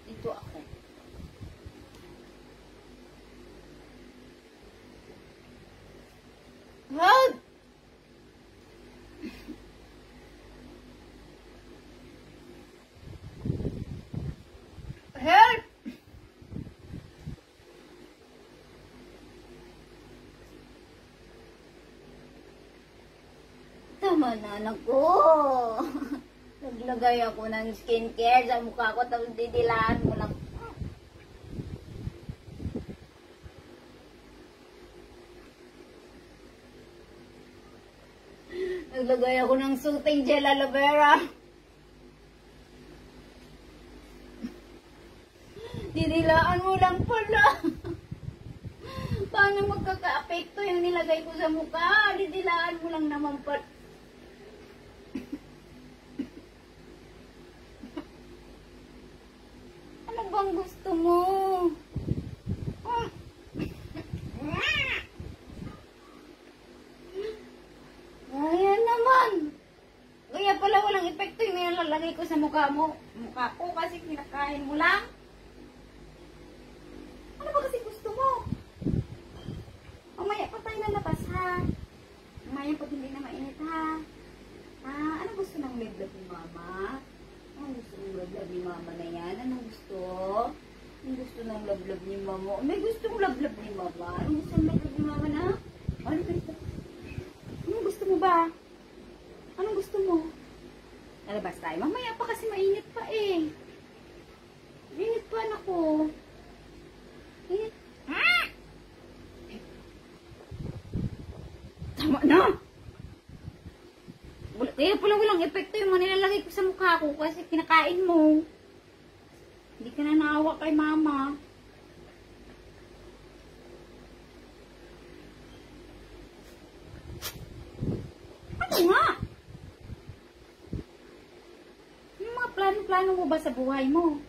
Dito ako. Help! Help! Tama na, anak ko. Naglagay ako ng skincare sa mukha ko, tapos didilaan mo lang. Naglagay ako ng soothing gel aloe vera. Didilaan mo lang pala. Paano magkaka-apekto yung nilagay ko sa mukha? Didilaan mo lang naman pala. Ano bang gusto mo? Ayan naman. Kaya pala walang epekto yung nilalagay ko sa mukha mo. Mukha ko kasi kinakain mo lang. Ano ba kasi gusto mo? Mamaya pa tayo lalabas ha. Mamaya pag hindi na mainit ha. Ano gusto ng liblab ni mama? Ano gusto ng lablab ni mama na yan? Anong gusto? Anong gusto ng lablab ni mama? May gustong lablab ni mama. Anong gusto ng lablab ni mama na? Ano gusto? Anong gusto mo ba? Anong gusto mo? Lalabas tayo. Mamaya pa kasi mainit pa eh. Mainit pa anak ko. Mainit. Tama na! Kaya pala walang epekto yung mga nilalagay ko sa mukha ko kasi kinakain mo. Hindi ka na naawa kay mama. Ano nga? Yung mga plano-plano mo ba sa buhay mo?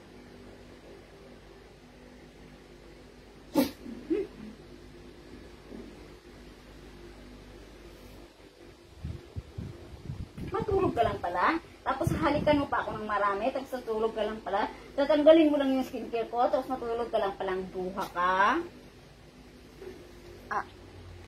Matulog ka lang pala. Tapos halikan mo pa ako ng marami. Tapos natulog ka lang pala. Tatanggalin mo lang yung skincare ko. Tapos matulog ka lang palang duha ka.